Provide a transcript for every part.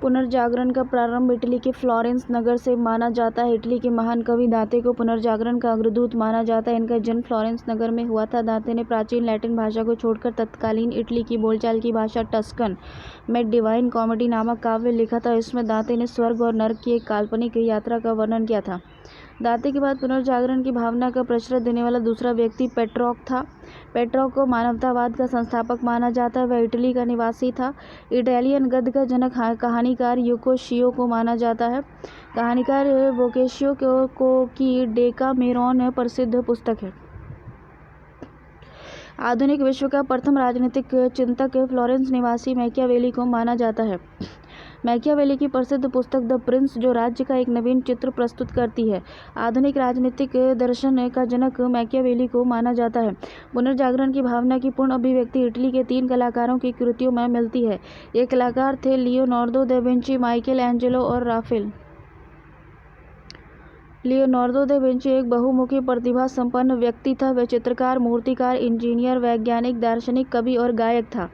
पुनर्जागरण का प्रारंभ इटली के फ्लोरेंस नगर से माना जाता है। इटली के महान कवि दांते को पुनर्जागरण का अग्रदूत माना जाता है। इनका जन्म फ्लोरेंस नगर में हुआ था। दांते ने प्राचीन लैटिन भाषा को छोड़कर तत्कालीन इटली की बोलचाल की भाषा टस्कन में डिवाइन कॉमेडी नामक काव्य लिखा था। इसमें दांते ने स्वर्ग और नर्क की एक काल्पनिक यात्रा का वर्णन किया था। दांते के बाद पुनर्जागरण की भावना का प्रचुर देने वाला दूसरा व्यक्ति पेट्रोक था। पेट्रोक को मानवतावाद का संस्थापक माना जाता है। वह इटली का निवासी था। इटालियन गद्य का जनक कहानीकार बोccaccio को माना जाता है। कहानीकार बोccaccio की डेकामेरॉन प्रसिद्ध पुस्तक है। आधुनिक विश्व का प्रथम राजनीतिक चिंतक फ्लोरेंस निवासी मैकियावेली को माना जाता है। मैकियावेली की प्रसिद्ध पुस्तक द प्रिंस जो राज्य का एक नवीन चित्र प्रस्तुत करती है। आधुनिक राजनीतिक दर्शन का जनक मैकियावेली को माना जाता है। पुनर्जागरण की भावना की पूर्ण अभिव्यक्ति इटली के 3 कलाकारों की कृतियों में मिलती है। ये कलाकार थे Leonardo da Vinci, Michael Angelo और राफेल। लियोनार्दो दा विंची एक बहुमुखी प्रतिभा संपन्न व्यक्ति था। वह चित्रकार, मूर्तिकार, इंजीनियर, वैज्ञानिक, दार्शनिक, कवि और गायक था।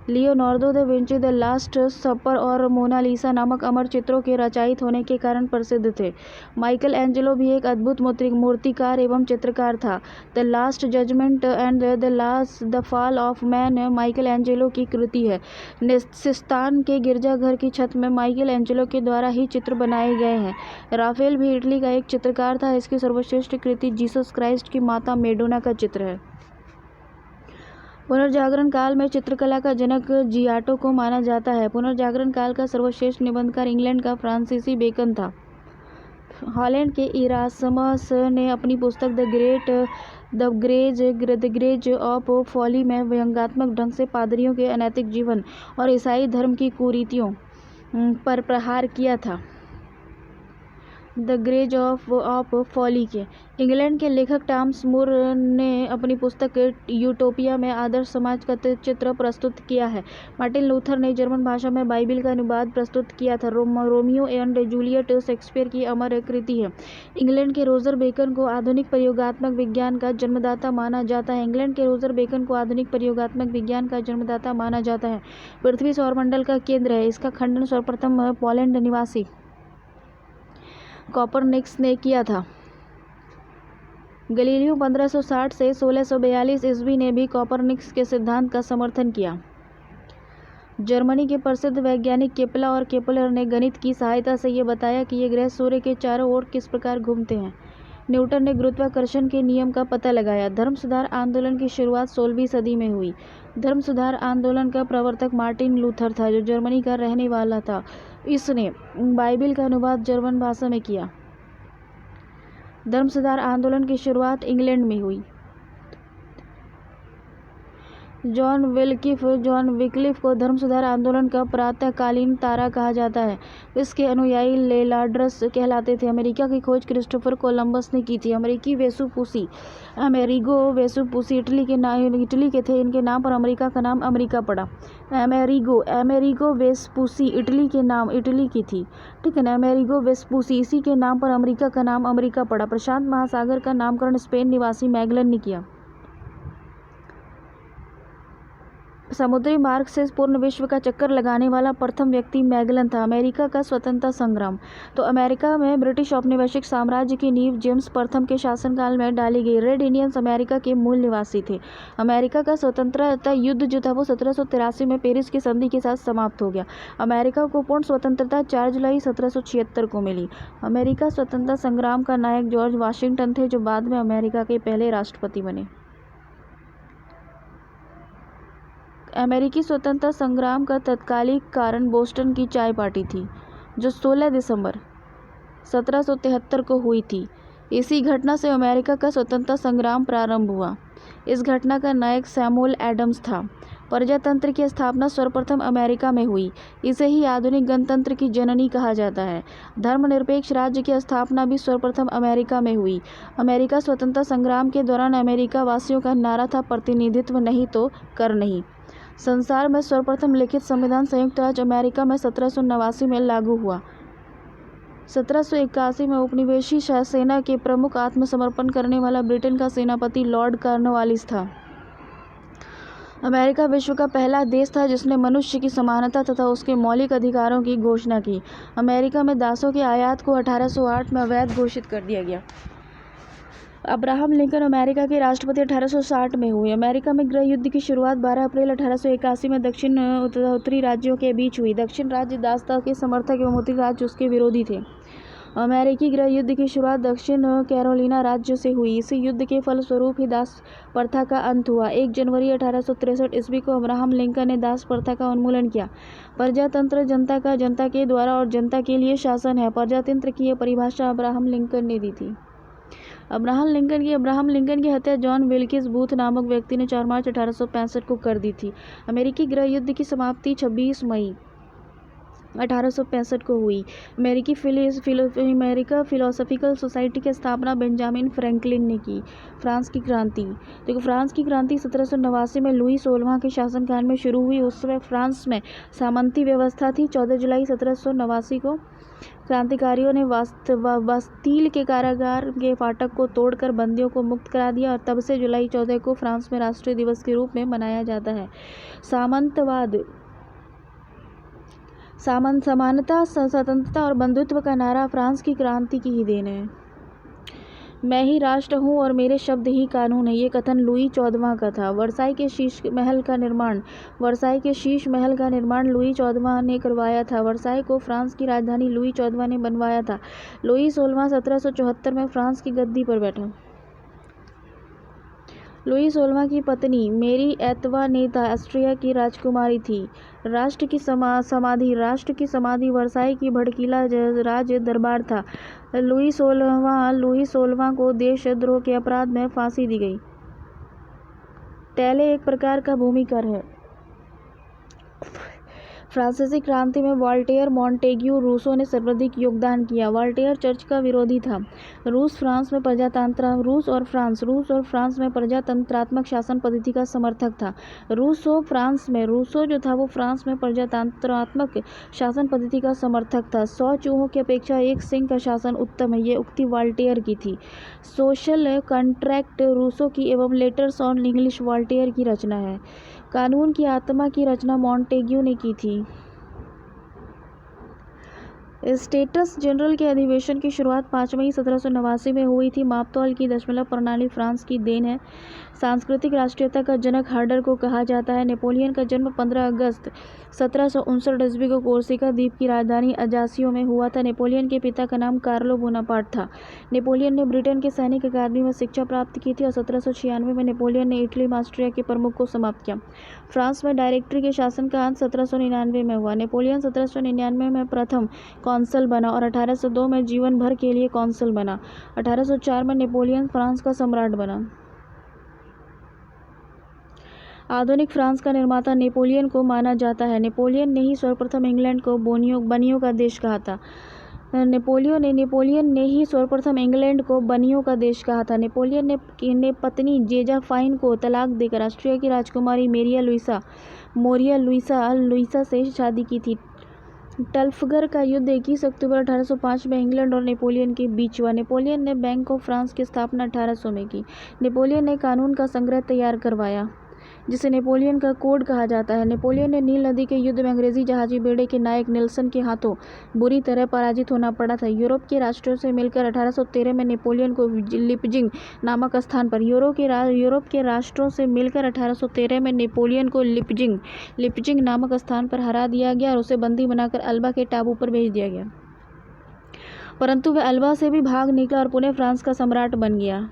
Leonardo da Vinci the last सपर और मोनालिसा नामक अमर चित्रों के रचयिता होने के कारण प्रसिद्ध थे। माइकल एंजेलो भी एक अद्भुत मूर्तिकार एवं चित्रकार था। The last judgement and the fall of man Michelangelo की कृति है। सिस्तान के गिरजाघर की छत में माइकल एंजेलो के द्वारा ही चित्र बनाए गए हैं। राफेल भी इटली का एक चित्रकार था। इसकी सर्वश्रेष्ठ कृति जीसस क्राइस्ट की माता मेडोना का चित्र है। पुनर्जागरण काल में चित्रकला का जनक जियाटो को माना जाता है। पुनर्जागरण काल का सर्वश्रेष्ठ निबंधकार इंग्लैंड का फ्रांसीसी बेकन था। हॉलैंड के इरासमस ने अपनी पुस्तक द ग्रेज ऑफ फॉली में व्यंग्यात्मक ढंग से पादरियों के अनैतिक जीवन और ईसाई धर्म की कुरीतियों पर प्रहार किया था। द ग्रेज ऑफ फॉली के इंग्लैंड के लेखक टॉमस मोर ने अपनी पुस्तक यूटोपिया में आदर्श समाज का चित्र प्रस्तुत किया है। मार्टिन लूथर ने जर्मन भाषा में बाइबिल का अनुवाद प्रस्तुत किया था। रोमियो एंड जूलियट शेक्सपियर की अमर कृति है। इंग्लैंड के रोजर बेकन को आधुनिक प्रयोगात्मक विज्ञान का जन्मदाता माना जाता है। इंग्लैंड के रोजर बेकन को आधुनिक प्रयोगात्मक विज्ञान का जन्मदाता माना जाता है। पृथ्वी सौरमंडल का केंद्र है। इसका खंडन सर्वप्रथम पोलैंड निवासी कोपरनिकस ने किया था। गलीलियो 1560 से 1642 ईस्वी ने भी कोपरनिकस के सिद्धांत का समर्थन किया। जर्मनी के प्रसिद्ध वैज्ञानिक केपला और केपलर ने गणित की सहायता से ये बताया कि ये ग्रह सूर्य के चारों ओर किस प्रकार घूमते हैं। न्यूटन ने गुरुत्वाकर्षण के नियम का पता लगाया। धर्म सुधार आंदोलन की शुरुआत 16वीं सदी में हुई। धर्म सुधार आंदोलन का प्रवर्तक मार्टिन लूथर था, जो जर्मनी का रहने वाला था। इसने बाइबिल का अनुवाद जर्मन भाषा में किया। धर्म सुधार आंदोलन की शुरुआत इंग्लैंड में हुई। जॉन विक्लिफ को धर्म सुधार आंदोलन का प्रातःकालीन तारा कहा जाता है। इसके अनुयायी लेलाड्रस कहलाते थे। अमेरिका की खोज क्रिस्टोफर कोलंबस ने की थी। अमेरिगो वेसुपूसी इटली के थे। इनके नाम पर अमेरिका का नाम अमेरिका पड़ा। अमेरिगो वेस्पूसी इटली की थी, ठीक है ना। अमेरिगो वेस्पूसी, इसी के नाम पर अमेरिका का नाम अमेरिका पड़ा। प्रशांत महासागर का नामकरण स्पेन निवासी मैगलन ने किया। समुद्री मार्ग से पूर्ण विश्व का चक्कर लगाने वाला प्रथम व्यक्ति मैगलन था। अमेरिका का स्वतंत्रता संग्राम। तो अमेरिका में ब्रिटिश औपनिवेशिक साम्राज्य की नींव जेम्स प्रथम के शासनकाल में डाली गई। रेड इंडियंस अमेरिका के मूल निवासी थे। अमेरिका का स्वतंत्रता युद्ध जो था वो 1783 में पेरिस की संधि के साथ समाप्त हो गया। अमेरिका को पूर्ण स्वतंत्रता 4 जुलाई 1776 को मिली। अमेरिका स्वतंत्रता संग्राम का नायक जॉर्ज वाशिंगटन थे, जो बाद में अमेरिका के पहले राष्ट्रपति बने। अमेरिकी स्वतंत्रता संग्राम का तत्कालिक कारण बोस्टन की चाय पार्टी थी, जो 16 दिसंबर 1773 को हुई थी। इसी घटना से अमेरिका का स्वतंत्रता संग्राम प्रारंभ हुआ। इस घटना का नायक सैमुअल एडम्स था। प्रजातंत्र की स्थापना सर्वप्रथम अमेरिका में हुई। इसे ही आधुनिक गणतंत्र की जननी कहा जाता है। धर्मनिरपेक्ष राज्य की स्थापना भी सर्वप्रथम अमेरिका में हुई। अमेरिका स्वतंत्रता संग्राम के दौरान अमेरिका वासियों का नारा था, प्रतिनिधित्व नहीं तो कर नहीं। संसार में सर्वप्रथम लिखित संविधान संयुक्त राज्य अमेरिका में 1789 में लागू हुआ। 1781 में उपनिवेशी सेना के प्रमुख आत्मसमर्पण करने वाला ब्रिटेन का सेनापति लॉर्ड कॉर्नवालिस था। अमेरिका विश्व का पहला देश था जिसने मनुष्य की समानता तथा उसके मौलिक अधिकारों की घोषणा की। अमेरिका में दासों के आयात को 1808 में अवैध घोषित कर दिया गया। अब्राहम लिंकन अमेरिका के राष्ट्रपति 1860 में हुए। अमेरिका में गृह युद्ध की शुरुआत 12 अप्रैल 1881 में दक्षिण उत्तरी राज्यों के बीच हुई। दक्षिण राज्य दासता के समर्थक एवं उत्तरी राज्य उसके विरोधी थे। अमेरिकी गृह युद्ध की शुरुआत दक्षिण कैरोलिना राज्य से हुई। इसी युद्ध के फलस्वरूप ही दास प्रथा का अंत हुआ। 1 जनवरी 1863 ईस्वी को अब्राहम लिंकन ने दास प्रथा का उन्मूलन किया। प्रजातंत्र जनता का, जनता के द्वारा और जनता के लिए शासन है। प्रजातंत्र की यह परिभाषा अब्राहम लिंकन ने दी थी। अब्राहम लिंकन की हत्या जॉन विल्किस बूथ नामक व्यक्ति ने 4 मार्च 1865 को कर दी थी। अमेरिकी गृह युद्ध की समाप्ति 26 मई 1865 को हुई। अमेरिका फिलोसॉफिकल सोसाइटी की स्थापना बेंजामिन फ्रैंकलिन ने की। फ्रांस की क्रांति। देखो, फ्रांस की क्रांति 1789 में लुई 16वां के शासनकाल में शुरू हुई। उस समय फ्रांस में सामंती व्यवस्था थी। 14 जुलाई 1789 को क्रांतिकारियों ने बास्टील के कारागार के फाटक को तोड़कर बंदियों को मुक्त करा दिया और तब से जुलाई 14 को फ्रांस में राष्ट्रीय दिवस के रूप में मनाया जाता है। समानता, स्वतंत्रता और बंधुत्व का नारा फ्रांस की क्रांति की ही देन है। मैं ही राष्ट्र हूँ और मेरे शब्द ही कानून है, ये कथन लुई 14वां का था। वर्साई के शीश महल का निर्माण लुई 14वां ने करवाया था। वर्साई को फ्रांस की राजधानी लुई 14वां ने बनवाया था। लुई 16वां 1774 में फ्रांस की गद्दी पर बैठा। लुई 16वां की पत्नी मेरी एंतवानेता ऑस्ट्रिया की राजकुमारी थी। राष्ट्र की समाधि वर्साई की भड़कीला राज दरबार था। लुई 16वां को देशद्रोह के अपराध में फांसी दी गई। टैले एक प्रकार का भूमिकर है। फ्रांसीसी क्रांति में वॉल्टेयर, मॉन्टेग्यू, रूसो ने सर्वाधिक योगदान किया। वॉल्टेयर चर्च का विरोधी था। रूस और फ्रांस में प्रजातंत्रात्मक शासन पद्धति का समर्थक था। रूसो जो था वो फ्रांस में प्रजातंत्रात्मक शासन पद्धति का समर्थक था। 100 चूहों की अपेक्षा 1 सिंह का शासन उत्तम है, ये उक्ति वॉल्टेयर की थी। सोशल कॉन्ट्रैक्ट रूसो की एवं लेटर्स ऑन इंग्लिश वॉल्टेयर की रचना है। कानून की आत्मा की रचना मॉन्टेग्यू ने की थी। स्टेट्स जनरल के अधिवेशन की शुरुआत 5 मई 1789 में हुई थी। मापतौल की दशमलव प्रणाली फ्रांस की देन है। सांस्कृतिक राष्ट्रीयता का जनक हार्डर को कहा जाता है। नेपोलियन का जन्म 15 अगस्त 1759 ईस्वी को कोर्सिका द्वीप की राजधानी अजासियो में हुआ था। नेपोलियन के पिता का नाम कार्लो बोनापार्ट था। नेपोलियन ने ब्रिटेन के सैनिक अकादमी में शिक्षा प्राप्त की थी और 1796 में नेपोलियन ने इटली में ऑस्ट्रिया के प्रमुख को समाप्त किया। फ्रांस में डायरेक्टरी के शासन का अंत 1799 में हुआ। नेपोलियन 1799 में प्रथम कॉन्सल बना और 1802 में जीवन भर के लिए कॉन्सल बना। 1804 में नेपोलियन फ्रांस का सम्राट बना। आधुनिक फ्रांस का निर्माता नेपोलियन को माना जाता है। नेपोलियन ने ही सर्वप्रथम इंग्लैंड को बनियों का देश कहा था। नेपोलियन ने ही सर्वप्रथम इंग्लैंड को बनियों का देश कहा था। नेपोलियन ने पत्नी जोसेफाइन को तलाक देकर ऑस्ट्रिया की राजकुमारी मोरिया लुइसा से शादी की थी। ट्रफलगर का युद्ध 21 अक्टूबर 1805 में इंग्लैंड और नेपोलियन के बीच हुआ। नेपोलियन ने बैंक ऑफ फ्रांस की स्थापना 1800 में की। नेपोलियन ने कानून का संग्रह तैयार करवाया जिसे नेपोलियन का कोड कहा जाता है। नेपोलियन ने नील नदी के युद्ध में अंग्रेजी जहाजी बेड़े के नायक नेल्सन के हाथों बुरी तरह पराजित होना पड़ा था। यूरोप के राष्ट्रों से मिलकर 1813 में नेपोलियन को लिपजिंग नामक स्थान पर लिपजिंग नामक स्थान पर हरा दिया गया और उसे बंदी बनाकर अल्बा के टापू पर भेज दिया गया, परंतु वह अल्बा से भी भाग निकला और पुनः फ्रांस का सम्राट बन गया।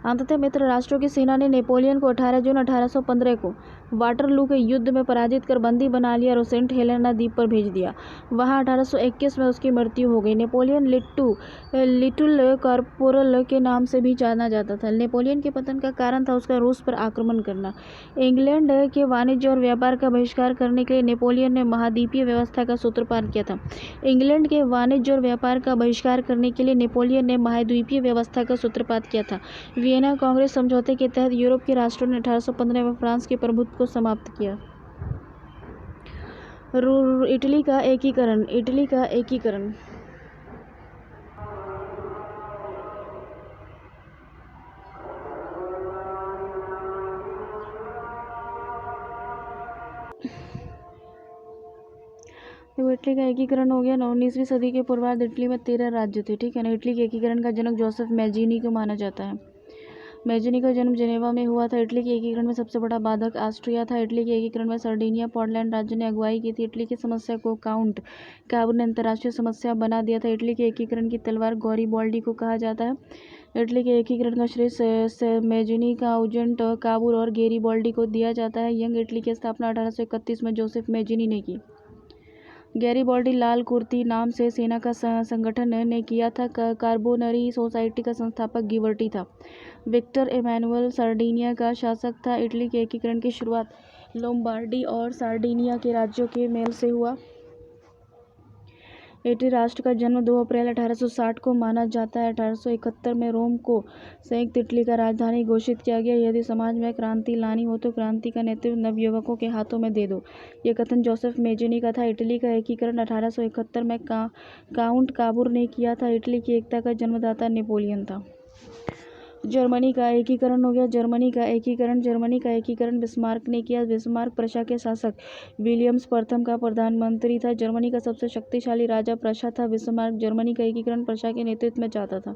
अंततः मित्र राष्ट्रों की सेना ने नेपोलियन को 18 जून 1815 को वाटरलू के युद्ध में पराजित कर बंदी बना लिया और सेंट हेलेना द्वीप पर भेज दिया। वहां 1821 में उसकी मृत्यु हो गई। नेपोलियन लिटिल कॉर्पोरल के नाम से भी जाना जाता था। नेपोलियन के पतन का कारण था उसका रूस पर आक्रमण करना। इंग्लैंड के वाणिज्य और व्यापार का बहिष्कार करने के लिए नेपोलियन ने महाद्वीपीय व्यवस्था का सूत्रपात किया था। इंग्लैंड के वाणिज्य और व्यापार का बहिष्कार करने के लिए नेपोलियन ने महाद्वीपीय व्यवस्था का सूत्रपात किया था। वियना कांग्रेस समझौते के तहत यूरोप के राष्ट्रों ने 1815 में फ्रांस के प्रभुत्व को समाप्त किया। इटली का एकीकरण। देखो इटली का एकीकरण हो गया ना। 19वीं सदी के पूर्वार्ध इटली में 13 राज्य थे, ठीक है ना। इटली के एकीकरण का जनक जोसेफ मैजिनी को माना जाता है। मैजिनी का जन्म जेनेवा में हुआ था। इटली के एकीकरण में सबसे बड़ा बाधक ऑस्ट्रिया था। इटली के एकीकरण में सर्डिनिया पोर्टलैंड राज्य ने अगुवाई की थी। इटली की समस्या को काउंट काबूर ने अंतर्राष्ट्रीय समस्या बना दिया था। इटली के एकीकरण की तलवार गौरीबॉल्डी को कहा जाता है। इटली के एकीकरण का श्रेय मैजिनी का उजेंट काबूर और गैरीबॉल्डी को दिया जाता है। यंग इटली की स्थापना 1831 में जोसेफ मैजिनी ने की। गैरीबॉल्डी लाल कुर्ती नाम से सेना का संगठन ने किया था। कार्बोनरी सोसाइटी का संस्थापक गिवर्टी था। विक्टर एमैनुअल सर्डिनिया का शासक था। इटली के एकीकरण की शुरुआत लोम्बार्डी और सार्डिनिया के राज्यों के मेल से हुआ। इटली राष्ट्र का जन्म 2 अप्रैल 1860 को माना जाता है। 1871 में रोम को संयुक्त इटली का राजधानी घोषित किया गया। यदि समाज में क्रांति लानी हो तो क्रांति का नेतृत्व नवयुवकों के हाथों में दे दो, यह कथन जोसेफ मैजिनी का था। इटली का एकीकरण 1871 में काउंट काबूर ने किया था। इटली की एकता का जन्मदाता नेपोलियन था। जर्मनी का एकीकरण हो गया। जर्मनी का एकीकरण बिस्मार्क ने किया। बिस्मार्क प्रशा के शासक विलियम्स प्रथम का प्रधानमंत्री था। जर्मनी का सबसे शक्तिशाली राजा प्रशा था। बिस्मार्क जर्मनी का एकीकरण प्रशा के नेतृत्व में चाहता था।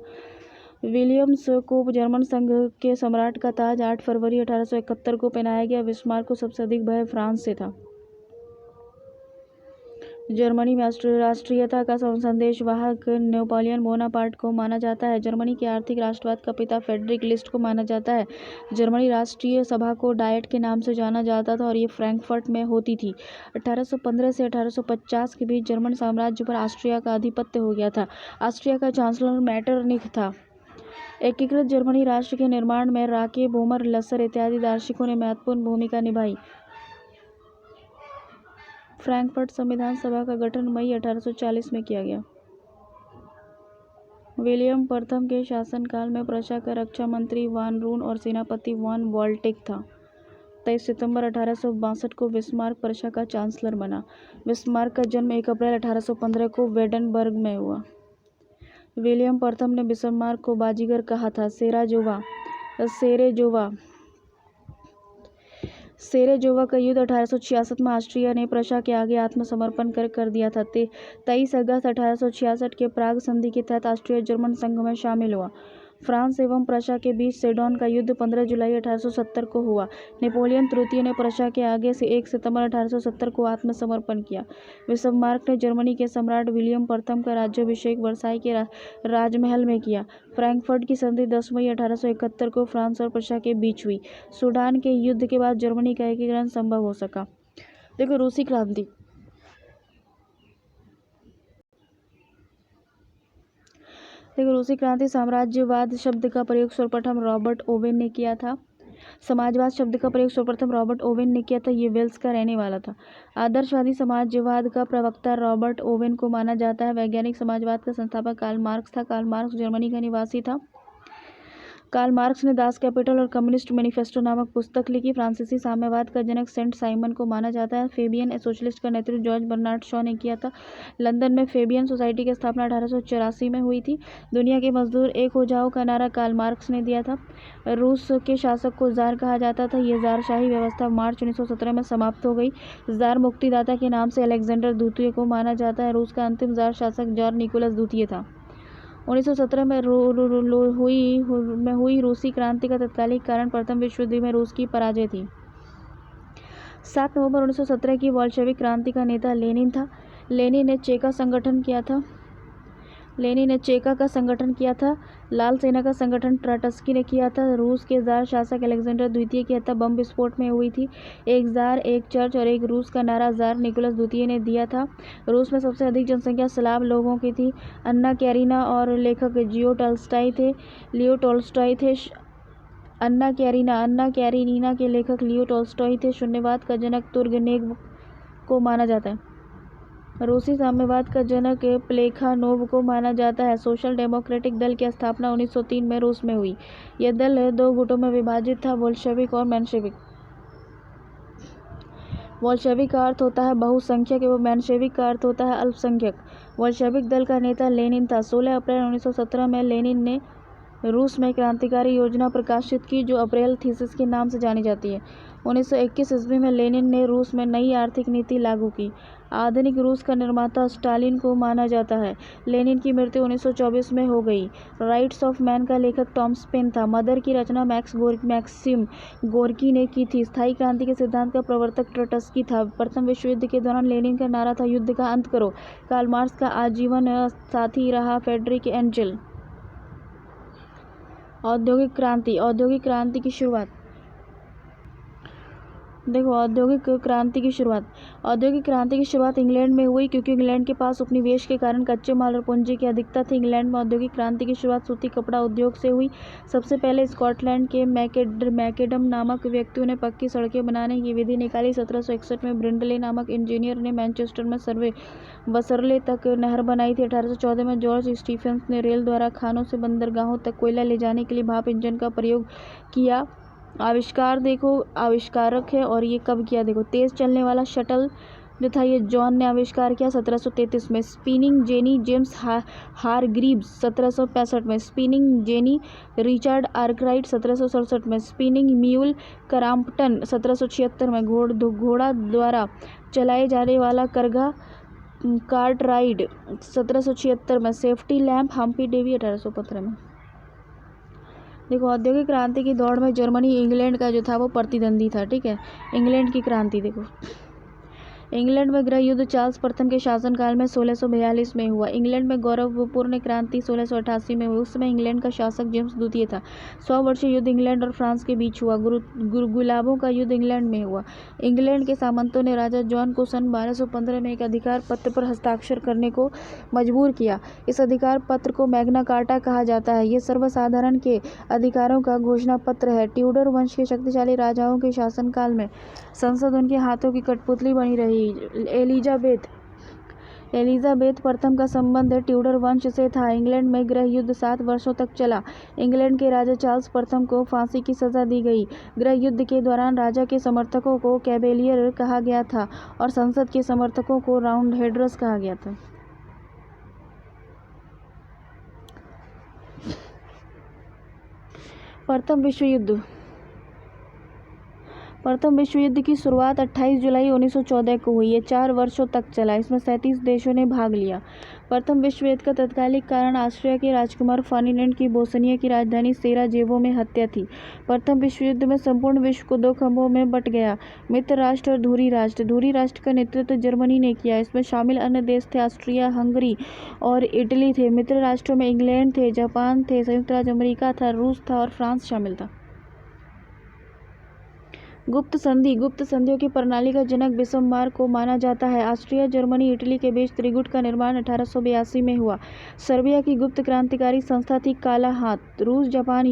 विलियम्स को जर्मन संघ के सम्राट का ताज 8 फरवरी 1871 को पहनाया गया। बिस्मार्क को सबसे अधिक भय फ्रांस से था। जर्मनी में राष्ट्रीयता का संदेशवाहक नेपोलियन बोनापार्ट को माना जाता है। जर्मनी के आर्थिक राष्ट्रवाद का पिता फ्रेडरिक लिस्ट को माना जाता है। जर्मनी राष्ट्रीय सभा को डायट के नाम से जाना जाता था और ये फ्रैंकफर्ट में होती थी। 1815 से 1850 के बीच जर्मन साम्राज्य पर ऑस्ट्रिया का आधिपत्य हो गया था। ऑस्ट्रिया का चांसलर मेटरनिख था। एकीकृत जर्मनी राष्ट्र के निर्माण में राके, बोमर, लसर इत्यादि दार्शनिकों ने महत्वपूर्ण भूमिका निभाई। फ्रैंकफर्ट संविधान सभा का गठन मई 1840 में किया गया। विलियम प्रथम के शासनकाल में प्रशा का रक्षा मंत्री वान रून और सेनापति वान वॉल्टेक था। 23 सितंबर 1862 को बिस्मार्क प्रशा का चांसलर बना। बिस्मार्क का जन्म 1 अप्रैल 1815 को वेडनबर्ग में हुआ। विलियम प्रथम ने बिस्मार्क को बाजीगर कहा था। सेरेजोवा का युद्ध 1866 में ऑस्ट्रिया ने प्रशा के आगे आत्मसमर्पण कर दिया था। 23 अगस्त 1866 के प्राग संधि के तहत ऑस्ट्रिया जर्मन संघ में शामिल हुआ। फ्रांस एवं प्रशा के बीच सेडोन का युद्ध 15 जुलाई 1870 को हुआ। नेपोलियन तृतीय ने प्रशा के आगे से 1 सितंबर 1870 को आत्मसमर्पण किया। बिस्मार्क ने जर्मनी के सम्राट विलियम प्रथम का राज्याभिषेक वर्साई के राजमहल में किया। फ्रैंकफर्ट की संधि 10 मई 1871 को फ्रांस और प्रशा के बीच हुई। सूडान के युद्ध के बाद जर्मनी का एकीकरण संभव हो सका। देखो रूसी क्रांति। रूसी क्रांति साम्राज्यवाद शब्द का प्रयोग सर्वप्रथम रॉबर्ट ओवेन ने किया था। समाजवाद शब्द का प्रयोग सर्वप्रथम रॉबर्ट ओवेन ने किया था। ये वेल्स का रहने वाला था। आदर्शवादी समाजवाद का प्रवक्ता रॉबर्ट ओवेन को माना जाता है। वैज्ञानिक समाजवाद का संस्थापक कार्ल मार्क्स था। कार्ल मार्क्स जर्मनी का निवासी था। कार्ल मार्क्स ने दास कैपिटल और कम्युनिस्ट मैनिफेस्टो नामक पुस्तक लिखी। फ्रांसीसी साम्यवाद का जनक सेंट साइमन को माना जाता है। फेबियन सोशलिस्ट का नेतृत्व जॉर्ज बर्नार्ड शॉ ने किया था। लंदन में फेबियन सोसाइटी की स्थापना 1884 में हुई थी। दुनिया के मजदूर एक हो जाओ का नारा कार्ल मार्क्स ने दिया था। रूस के शासक को जार कहा जाता था। ये ज़ारशाही व्यवस्था मार्च 1917 में समाप्त हो गई। जार मुक्तिदाता के नाम से अलेक्जेंडर द्वितीय को माना जाता है। रूस का अंतिम जार शासक जार निकोलस द्वितीय था। 1917 में हुई रूसी क्रांति का तत्कालिक कारण प्रथम विश्व युद्ध में रूस की पराजय थी। 7 नवंबर 1917 की बोल्शेविक क्रांति का नेता लेनिन था। लेनिन ने चेका का संगठन किया था। लाल सेना का संगठन ट्राटस्की ने किया था। रूस के जार शासक अलेक्जेंडर द्वितीय की हत्या बम विस्फोट में हुई थी। एक जार, एक चर्च और एक रूस का नारा जार निकोलस द्वितीय ने दिया था। रूस में सबसे अधिक जनसंख्या स्लाव लोगों की थी। अन्ना कैरिना और लेखक लियो टॉल्स्टॉय थे। अन्ना कैरिनीना के लेखक लियो टॉल्स्टॉय थे। शून्यवाद का जनक तुर्गेनेव को माना जाता है। रूसी साम्यवाद का जनक प्लेखानोव को माना जाता है। सोशल डेमोक्रेटिक दल की स्थापना 1903 में रूस में हुई। यह दल 2 गुटों में विभाजित था, बोल्शेविक और मेंशेविक। बोल्शेविक का अर्थ होता है बहुसंख्यक एवं मेंशेविक का अर्थ होता है अल्पसंख्यक। बोल्शेविक दल का नेता लेनिन था। 16 अप्रैल 1917 में लेनिन ने रूस में क्रांतिकारी योजना प्रकाशित की जो अप्रैल थीसिस के नाम से जानी जाती है। 1921 ईस्वी में लेनिन ने रूस में नई आर्थिक नीति लागू की। आधुनिक रूस का निर्माता स्टालिन को माना जाता है। लेनिन की मृत्यु 1924 में हो गई। राइट्स ऑफ मैन का लेखक टॉमस पेन था। मदर की रचना मैक्सिम गोर्की ने की थी। स्थायी क्रांति के सिद्धांत का प्रवर्तक ट्रॉट्स्की था। प्रथम विश्व युद्ध के दौरान लेनिन का नारा था, युद्ध का अंत करो। कार्ल मार्क्स का आजीवन साथी रहा फ्रेडरिक एंजेल। औद्योगिक क्रांति की शुरुआत। देखो, औद्योगिक क्रांति की शुरुआत इंग्लैंड में हुई, क्योंकि इंग्लैंड के पास उपनिवेश के कारण कच्चे माल और पूंजी की अधिकता थी। इंग्लैंड में औद्योगिक क्रांति की शुरुआत सूती कपड़ा उद्योग से हुई। सबसे पहले स्कॉटलैंड के मैकेडम नामक व्यक्तियों ने पक्की सड़कें बनाने की विधि निकाली। 1761 में ब्रिंडले नामक इंजीनियर ने मैनचेस्टर में बसरले तक नहर बनाई थी। 1814 में जॉर्ज स्टीफेंस ने रेल द्वारा खानों से बंदरगाहों तक कोयला ले जाने के लिए भाप इंजन का प्रयोग किया। आविष्कारक है, और ये कब किया देखो। तेज चलने वाला शटल जो था, ये जॉन ने आविष्कार किया 1733 में। स्पिनिंग जेनी जेम्स हारग्रीव्स 1765 में। स्पिनिंग जेनी रिचर्ड आर्कराइट 1767 में। स्पिनिंग म्यूल क्रॉम्पटन 1776 में। घोड़ा द्वारा चलाए जाने वाला करघा कार्टराइट 1776 में। सेफ्टी लैंप हम्पी डेवी 1815 में। देखो, औद्योगिक क्रांति की दौड़ में जर्मनी इंग्लैंड का जो था वो प्रतिद्वंदी था। ठीक है, इंग्लैंड की क्रांति देखो। इंग्लैंड में गृह युद्ध चार्ल्स प्रथम के शासनकाल में 1642 में हुआ। इंग्लैंड में गौरवपूर्ण क्रांति 1688 में हुई। उस समय इंग्लैंड का शासक जेम्स द्वितीय था। 100 वर्षीय युद्ध इंग्लैंड और फ्रांस के बीच हुआ। गुलाबों का युद्ध इंग्लैंड में हुआ। इंग्लैंड के सामंतों ने राजा जॉन को सन 1215 में एक अधिकार पत्र पर हस्ताक्षर करने को मजबूर किया। इस अधिकार पत्र को मैग्ना कार्टा कहा जाता है। ये सर्वसाधारण के अधिकारों का घोषणा पत्र है। ट्यूडर वंश के शक्तिशाली राजाओं के शासनकाल में संसद उनके हाथों की कठपुतली बनी रही। एलिजाबेथ प्रथम का संबंध ट्यूडर वंश से था। इंग्लैंड में गृह युद्ध 7 वर्षों तक चला। इंग्लैंड के राजा चार्ल्स प्रथम को फांसी की सजा दी गई। गृह युद्ध के दौरान राजा के समर्थकों को कैवेलियर कहा गया था और संसद के समर्थकों को राउंडहेडर्स कहा गया था। प्रथम विश्व युद्ध की शुरुआत 28 जुलाई 1914 को हुई। ये 4 वर्षों तक चला। इसमें 37 देशों ने भाग लिया। प्रथम विश्व युद्ध का तत्कालिक कारण ऑस्ट्रिया के राजकुमार फर्डिनेंड की बोस्निया की राजधानी सेराजेवो में हत्या थी। प्रथम विश्व युद्ध में संपूर्ण विश्व को 2 खंडों में बंट गया, मित्र राष्ट्र और धुरी राष्ट्र। धुरी राष्ट्र का नेतृत्व जर्मनी ने किया। इसमें शामिल अन्य देश थे ऑस्ट्रिया, हंगरी और इटली थे। मित्र राष्ट्रों में इंग्लैंड थे, जापान थे, संयुक्त राज्य अमेरिका था, रूस था और फ्रांस शामिल था। गुप्त संधियों की प्रणाली का जनक बिस्मार्क को माना जाता है। ऑस्ट्रिया, जर्मनी, इटली के बीच त्रिगुट का निर्माण 1882 में हुआ। सर्बिया की गुप्त क्रांतिकारी संस्था थी काला हाथ। रूस जापान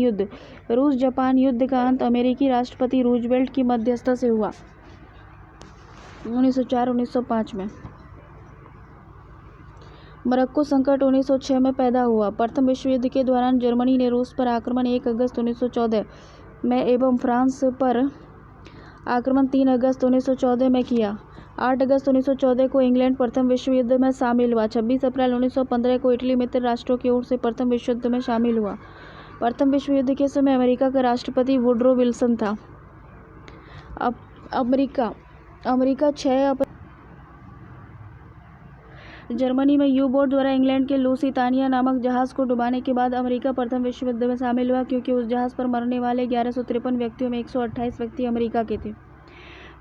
युद्ध का अंत अमेरिकी राष्ट्रपति रूजवेल्ट की मध्यस्थता से हुआ 1904-1905 में। मोरक्को संकट 1906 में पैदा हुआ। प्रथम विश्व युद्ध के दौरान जर्मनी ने रूस पर आक्रमण 1 अगस्त 1914 में एवं फ्रांस पर आक्रमण 3 अगस्त 1914 में किया। 8 अगस्त 1914 को इंग्लैंड प्रथम विश्व युद्ध में शामिल हुआ। 26 अप्रैल 1915 को इटली मित्र राष्ट्रों की ओर से प्रथम विश्व युद्ध में शामिल हुआ। प्रथम विश्व युद्ध के समय अमेरिका का राष्ट्रपति वुडरो विल्सन था। अमेरिका 6 अप्रैल जर्मनी में यू बोट द्वारा इंग्लैंड के लुसितानिया नामक जहाज को डुबाने के बाद अमेरिका प्रथम विश्व युद्ध में शामिल हुआ, क्योंकि उस जहाज पर मरने वाले 1153 व्यक्तियों में 128 व्यक्ति अमेरिका के थे।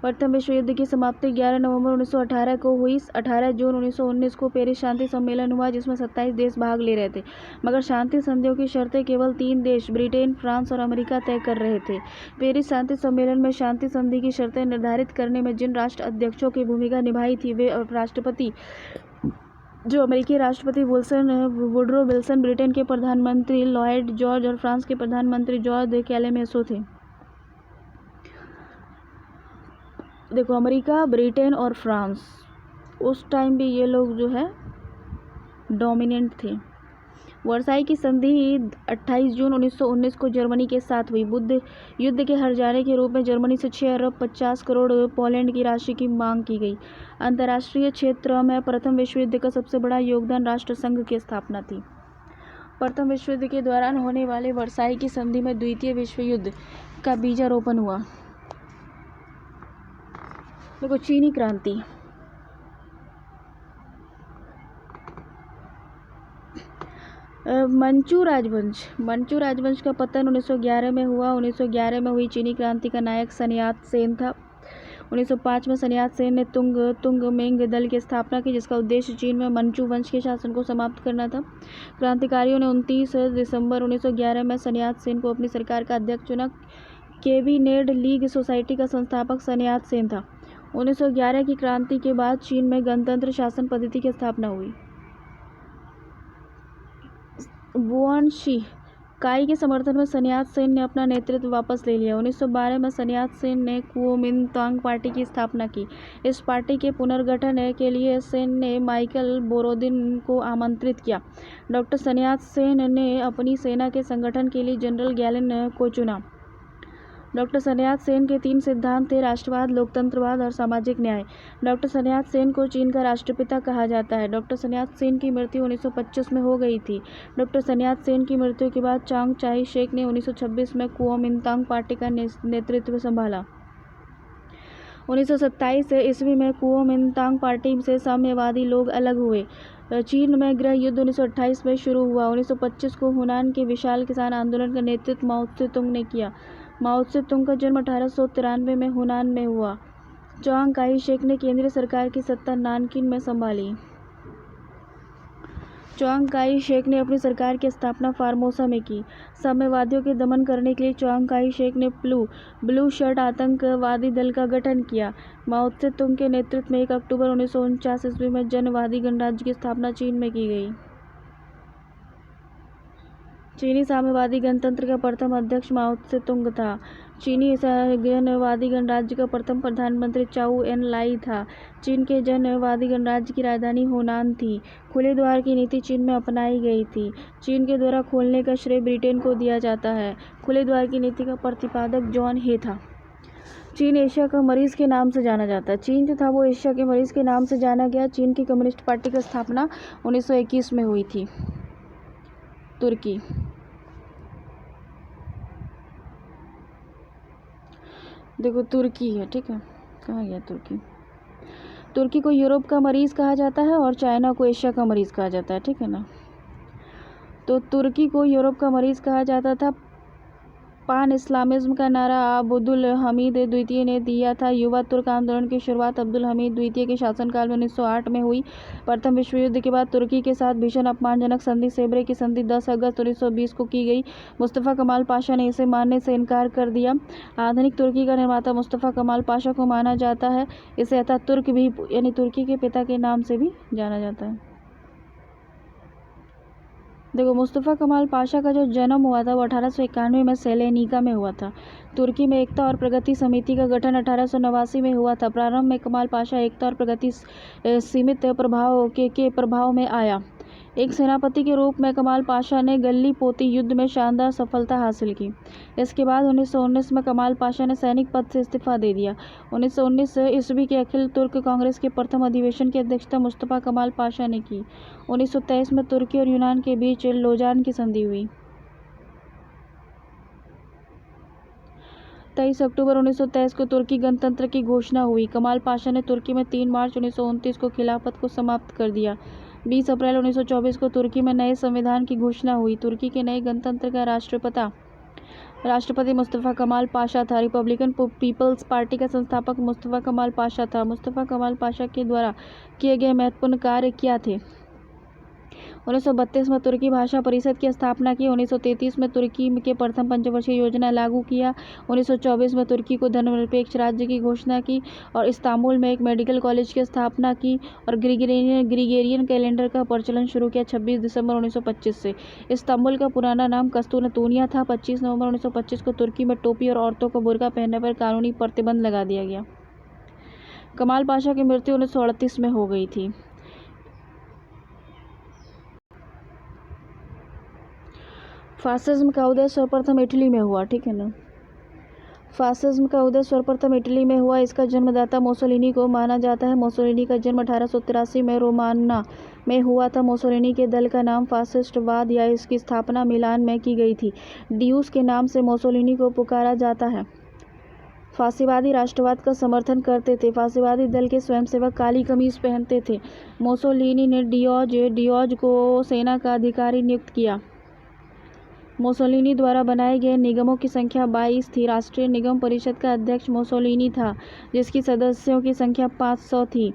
प्रथम विश्व युद्ध की समाप्ति 11 नवंबर 1918 को हुई। 18 जून 1919 को पेरिस शांति सम्मेलन हुआ, जिसमें 27 देश भाग ले रहे थे, मगर शांति संधियों की शर्तें केवल 3 देश ब्रिटेन, फ्रांस और अमेरिका तय कर रहे थे। पेरिस शांति सम्मेलन में शांति संधि की शर्तें निर्धारित करने में जिन राष्ट्र अध्यक्षों की भूमिका निभाई थी, वे राष्ट्रपति जो अमेरिकी राष्ट्रपति वुडरो विल्सन, ब्रिटेन के प्रधानमंत्री लॉयड जॉर्ज और फ्रांस के प्रधानमंत्री जॉर्ज कैलेमेसो थे। देखो, अमेरिका, ब्रिटेन और फ्रांस उस टाइम भी ये लोग जो है डोमिनेंट थे। वर्साई की संधि 28 जून 1919 को जर्मनी के साथ हुई। युद्ध के हर्जाने के रूप में जर्मनी से 6 अरब 50 करोड़ पोलैंड की राशि की मांग की गई। अंतर्राष्ट्रीय क्षेत्र में प्रथम विश्व युद्ध का सबसे बड़ा योगदान राष्ट्र संघ की स्थापना थी। प्रथम विश्व युद्ध के दौरान होने वाले वर्साई की संधि में द्वितीय विश्व युद्ध का बीजारोपण हुआ। देखो, चीनी क्रांति मंचू राजवंश का पतन 1911 में हुआ। 1911 में हुई चीनी क्रांति का नायक sun यat-सेन था। 1905 में sun यat-सेन ने तुंग-मिंग दल की स्थापना की, जिसका उद्देश्य चीन में मंचू वंश के शासन को समाप्त करना था। क्रांतिकारियों ने 29 दिसंबर 1911 में sun यat-सेन को अपनी सरकार का अध्यक्ष चुना। कैबिनेट लीग सोसाइटी का संस्थापक sun यat-सेन था। 1911 की क्रांति के बाद चीन में गणतंत्र शासन पद्धति की स्थापना हुई। वुआन शी काई के समर्थन में sun यat-सेन ने अपना नेतृत्व वापस ले लिया। 1912 में sun यat-सेन ने कुओमिंतांग पार्टी की स्थापना की। इस पार्टी के पुनर्गठन के लिए सेन ने माइकल बोरोदिन को आमंत्रित किया। डॉक्टर sun यat-सेन ने अपनी सेना के संगठन के लिए जनरल गैलिन को चुना। डॉक्टर sun यat-सेन के 3 सिद्धांत थे: राष्ट्रवाद, लोकतंत्रवाद और सामाजिक न्याय। डॉक्टर sun यat-सेन को चीन का राष्ट्रपिता कहा जाता है। डॉक्टर sun यat-सेन की मृत्यु 1925 में हो गई थी। डॉक्टर sun यat-सेन की मृत्यु के बाद चांग चाई-शेक ने 1926 में कुओमिंतांग पार्टी का नेतृत्व संभाला। 1927 ईस्वी में कुओमिंतांग पार्टी से साम्यवादी लोग अलग हुए। चीन में गृह युद्ध 1928 में शुरू हुआ। 1925 को हुनान के विशाल किसान आंदोलन का नेतृत्व माओ त्से-तुंग ने किया। माओ त्से-तुंग का जन्म 1893 में हुनान में हुआ। चांग काई-शेक ने केंद्रीय सरकार की सत्ता नानकिन में संभाली। चांग काई-शेक ने अपनी सरकार की स्थापना फार्मोसा में की। साम्यवादियों के दमन करने के लिए चांग काई-शेक ने ब्लू शर्ट आतंकवादी दल का गठन किया। माओ त्से-तुंग के नेतृत्व में 1 अक्टूबर 1949 ईस्वी में जनवादी गणराज्य की स्थापना चीन में की गई। चीनी साम्यवादी गणतंत्र का प्रथम अध्यक्ष माओ त्से-तुंग था। चीनी जनवादी गणराज्य का प्रथम प्रधानमंत्री चाउ एन लाई था। चीन के जनवादी गणराज्य की राजधानी होनान थी। खुले द्वार की नीति चीन में अपनाई गई थी। चीन के द्वारा खोलने का श्रेय ब्रिटेन को दिया जाता है। खुले द्वार की नीति का प्रतिपादक जॉन हे था। चीन एशिया का मरीज के नाम से जाना जाता है। चीन जो था वो एशिया के मरीज के नाम से जाना गया। चीन की कम्युनिस्ट पार्टी की स्थापना 1921 में हुई थी। तुर्की देखो, तुर्की है, ठीक है। कहाँ गया तुर्की? तुर्की को यूरोप का मरीज़ कहा जाता है और चाइना को एशिया का मरीज़ कहा जाता है, ठीक है ना। तो तुर्की को यूरोप का मरीज़ कहा जाता था। पान इस्लामिज्म का नारा अब्दुल हमीद द्वितीय ने दिया था। युवा तुर्क आंदोलन की शुरुआत अब्दुल हमीद द्वितीय के शासनकाल में 1908 में हुई। प्रथम विश्व युद्ध के बाद तुर्की के साथ भीषण अपमानजनक संधि सेब्रे की संधि 10 अगस्त 1920 को की गई। मुस्तफ़ा कमाल पाशा ने इसे मानने से इनकार कर दिया। आधुनिक तुर्की का निर्माता मुस्तफ़ा कमाल पाशा को माना जाता है। इसे अतातुर्क भी यानी तुर्की के पिता के नाम से भी जाना जाता है। देखो, मुस्तफ़ा कमाल पाशा का जो जन्म हुआ था वो 1891 में सेलेनिका में हुआ था। तुर्की में एकता और प्रगति समिति का गठन 1889 में हुआ था। प्रारंभ में कमाल पाशा एकता और प्रगति सीमित प्रभाव के प्रभाव में आया। एक सेनापति के रूप में कमाल पाशा ने गल्लीपोती युद्ध में शानदार सफलता हासिल की। इसके बाद 1919 में कमाल पाशा ने सैनिक पद से इस्तीफा दे दिया। 1919 ईस्वी के अखिल तुर्क कांग्रेस के प्रथम अधिवेशन की अध्यक्षता मुस्तफ़ा कमाल पाशा ने की। 1923 में तुर्की और यूनान के बीच लोजान की संधि हुई। 23 अक्टूबर 1923 को तुर्की गणतंत्र की घोषणा हुई। कमाल पाशा ने तुर्की में 3 मार्च 1929 को खिलाफत को समाप्त कर दिया। 20 अप्रैल 1924 को तुर्की में नए संविधान की घोषणा हुई। तुर्की के नए गणतंत्र का राष्ट्रपति मुस्तफ़ा कमाल पाशा था। रिपब्लिकन पीपल्स पार्टी का संस्थापक मुस्तफ़ा कमाल पाशा था। मुस्तफ़ा कमाल पाशा के द्वारा किए गए महत्वपूर्ण कार्य क्या थे? 1932 में तुर्की भाषा परिषद की स्थापना की। 1933 में तुर्की के प्रथम पंचवर्षीय योजना लागू किया। 1924 में तुर्की को धर्मनिरपेक्ष राज्य की घोषणा की और इस्तांबुल में एक मेडिकल कॉलेज की स्थापना की और ग्रिगोरियन कैलेंडर का प्रचलन शुरू किया 26 दिसंबर 1925 से। इस्तांबुल का पुराना नाम कस्तूनतूनिया था। 25 नवंबर 1925 को तुर्की में टोपी और औरतों को बुर्का पहनने पर कानूनी प्रतिबंध लगा दिया गया। कमाल पाशा की मृत्यु 1938 में हो गई थी। फासिज्म का उदय सर्वप्रथम इटली में हुआ, ठीक है ना। फासिज्म का उदय सर्वप्रथम इटली में हुआ। इसका जन्मदाता मुसोलिनी को माना जाता है। मुसोलिनी का जन्म 1883 में रोमाना में हुआ था। मुसोलिनी के दल का नाम फासिस्टवाद या इसकी स्थापना मिलान में की गई थी। ड्यूस के नाम से मुसोलिनी को पुकारा जाता है। फांसीवादी राष्ट्रवाद का समर्थन करते थे। फांसीवादी दल के स्वयंसेवक काली कमीज पहनते थे। मुसोलिनी ने डियोज को सेना का अधिकारी नियुक्त किया। मुसोलिनी द्वारा बनाए गए निगमों की संख्या 22 थी। राष्ट्रीय निगम परिषद का अध्यक्ष मुसोलिनी था, जिसकी सदस्यों की संख्या 500 थी।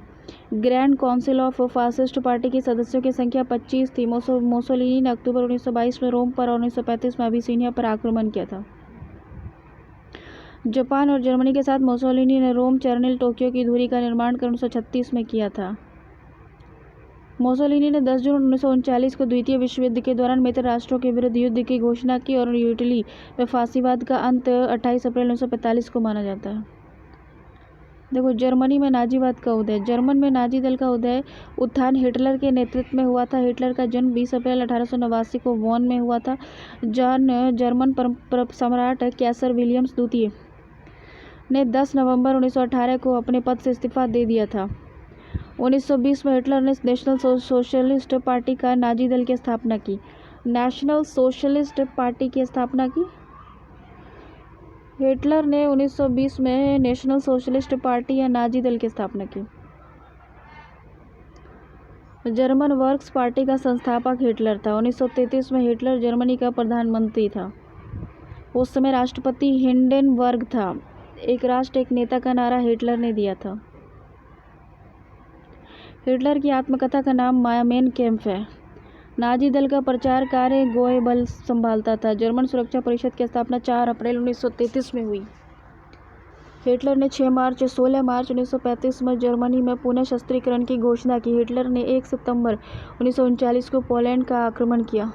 Grand council of fascist party के सदस्यों की संख्या 25 थी। मुसोलिनी ने अक्टूबर 1922 में रोम पर और 1935 में अबिसिनिया पर आक्रमण किया था। जापान और जर्मनी के साथ मुसोलिनी ने रोम चर्चिल टोक्यो की दूरी का निर्माण कर 1936 में किया था। मुसोलिनी ने 10 जून 1939 को द्वितीय विश्व युद्ध के दौरान मित्र राष्ट्रों के विरुद्ध युद्ध की घोषणा की और इटली में फांसीवाद का अंत 28 अप्रैल 1945 को माना जाता है। देखो, जर्मनी में नाजीवाद का उदय। जर्मन में नाजी दल का उत्थान हिटलर के नेतृत्व में हुआ था। हिटलर का जन्म 20 अप्रैल 1889 को वॉन में हुआ था। जर्मन सम्राट कैसर विलियम्स द्वितीय ने 10 नवंबर 1918 को अपने पद से इस्तीफा दे दिया था। 1920 में हिटलर ने नेशनल सोशलिस्ट पार्टी का नाजी दल की स्थापना की। नेशनल सोशलिस्ट पार्टी की स्थापना की। हिटलर ने 1920 में नेशनल सोशलिस्ट पार्टी या नाजी दल की स्थापना की। जर्मन वर्क्स पार्टी का संस्थापक हिटलर था। 1933 में हिटलर जर्मनी का प्रधानमंत्री था। उस समय राष्ट्रपति हिंडेनबर्ग था। एक राष्ट्र एक नेता का नारा हिटलर ने दिया था। हिटलर की आत्मकथा का नाम मेन कैंप है। नाजी दल का प्रचार कार्य गोएबल्स संभालता था। जर्मन सुरक्षा परिषद की स्थापना 4 अप्रैल 1933 में हुई। हिटलर ने 16 मार्च 1935 में जर्मनी में पुनः शस्त्रीकरण की घोषणा की। हिटलर ने 1 सितंबर 1939 को पोलैंड का आक्रमण किया।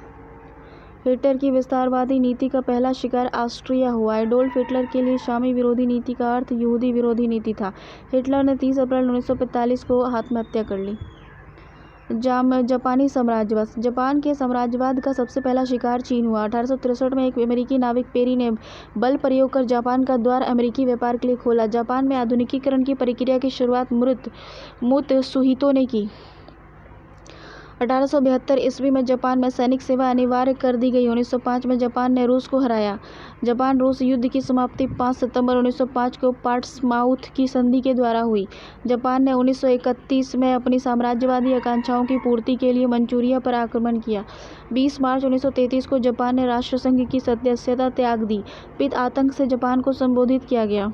हिटलर की विस्तारवादी नीति का पहला शिकार ऑस्ट्रिया हुआ। एडोल्फ हिटलर के लिए शामी विरोधी नीति का अर्थ यहूदी विरोधी नीति था। हिटलर ने 30 अप्रैल 1945 को आत्महत्या कर ली। जापानी साम्राज्यवाद। जापान के साम्राज्यवाद का सबसे पहला शिकार चीन हुआ। 1863 में एक अमेरिकी नाविक पेरी ने बल प्रयोग कर जापान का द्वार अमेरिकी व्यापार के लिए खोला। जापान में आधुनिकीकरण की प्रक्रिया की शुरुआत मुत्सुहितो ने की। 1872 ईस्वी में जापान में सैनिक सेवा अनिवार्य कर दी गई। 1905 में जापान ने रूस को हराया। जापान रूस युद्ध की समाप्ति 5 सितंबर 1905 को पोर्ट्समाउथ की संधि के द्वारा हुई। जापान ने 1931 में अपनी साम्राज्यवादी आकांक्षाओं की पूर्ति के लिए मंचूरिया पर आक्रमण किया। 20 मार्च 1933 को जापान ने राष्ट्रसंघ की सदस्यता त्याग दी। पित आतंक से जापान को संबोधित किया गया।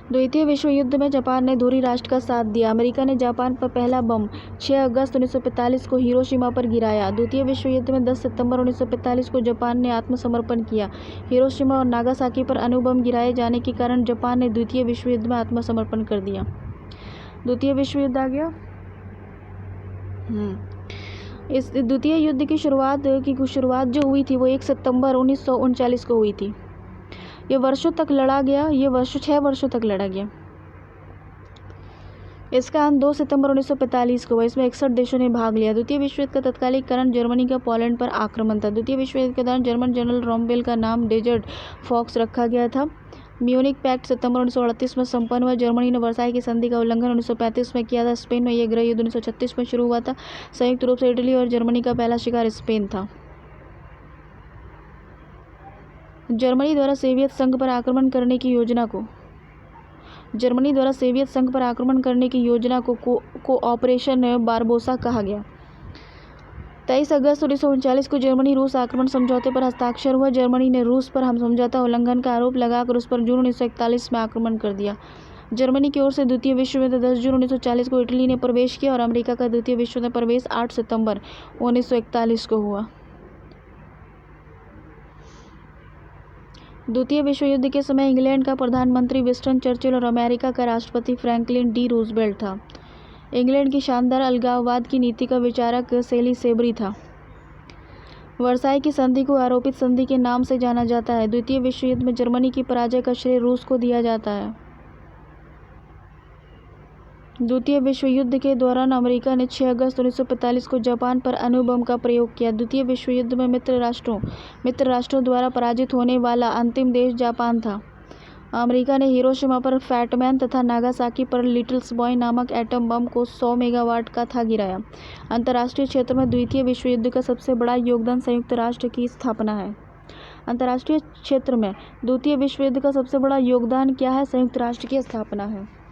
द्वितीय विश्व युद्ध में जापान ने धुरी राष्ट्र का साथ दिया। अमेरिका ने जापान पर पहला बम 6 अगस्त 1945 को हिरोशिमा पर गिराया। द्वितीय विश्व युद्ध में 10 सितंबर 1945 को जापान ने आत्मसमर्पण किया। हिरोशिमा और नागासाकी पर अणुबम गिराए जाने के कारण जापान ने द्वितीय विश्व युद्ध में आत्मसमर्पण कर दिया। द्वितीय विश्व युद्ध आ गया। इस द्वितीय युद्ध की शुरुआत जो हुई थी वो 1 सितंबर 1939 को हुई थी। ये वर्षों तक लड़ा गया। 6 वर्षों तक लड़ा गया। इसका अंत 2 सितंबर 1945 को हुआ। इसमें 61 देशों ने भाग लिया। द्वितीय विश्व युद्ध का तत्कालिक कारण जर्मनी का पोलैंड पर आक्रमण था। द्वितीय विश्व युद्ध के दौरान जर्मन जनरल रोमेल का नाम डेजर्ट फॉक्स रखा गया था। म्यूनिक पैक्ट सितंबर 1938 में संपन्न हुआ। जर्मनी ने वर्साई की संधि का उल्लंघन 1935 में किया था। स्पेन में यह गृह युद्ध 1936 में शुरू हुआ था। संयुक्त रूप से इटली और जर्मनी का पहला शिकार स्पेन था। जर्मनी द्वारा सोवियत संघ पर आक्रमण करने की योजना को ऑपरेशन बारबोसा कहा गया। 23 अगस्त 1939 को जर्मनी रूस आक्रमण समझौते पर हस्ताक्षर हुआ। जर्मनी ने रूस पर हम समझौता उल्लंघन का आरोप लगाकर उस पर जून 1941 में आक्रमण कर दिया। जर्मनी की ओर से द्वितीय विश्व युद्ध 10 जून 1940 को इटली ने प्रवेश किया और अमेरिका का द्वितीय विश्व युद्ध प्रवेश 8 सितंबर 1941 को हुआ। द्वितीय विश्व युद्ध के समय इंग्लैंड का प्रधानमंत्री विंस्टन चर्चिल और अमेरिका का राष्ट्रपति फ्रैंकलिन डी रूजवेल्ट था। इंग्लैंड की शानदार अलगाववाद की नीति का विचारक सेली सेबरी था। वर्साई की संधि को आरोपित संधि के नाम से जाना जाता है। द्वितीय विश्व युद्ध में जर्मनी की पराजय का श्रेय रूस को दिया जाता है। द्वितीय विश्व युद्ध के दौरान अमेरिका ने 6 अगस्त 1945 को जापान पर अणुबम का प्रयोग किया। द्वितीय विश्व युद्ध में मित्र राष्ट्रों द्वारा पराजित होने वाला अंतिम देश जापान था। अमेरिका ने हिरोशिमा पर फैटमैन तथा नागासाकी पर लिटिल्स बॉय नामक एटम बम को 100 मेगावाट का था गिराया। अंतर्राष्ट्रीय क्षेत्र में द्वितीय विश्व युद्ध का सबसे बड़ा योगदान संयुक्त राष्ट्र की स्थापना है। अंतर्राष्ट्रीय क्षेत्र में द्वितीय विश्व युद्ध का सबसे बड़ा योगदान क्या है? संयुक्त राष्ट्र की स्थापना है।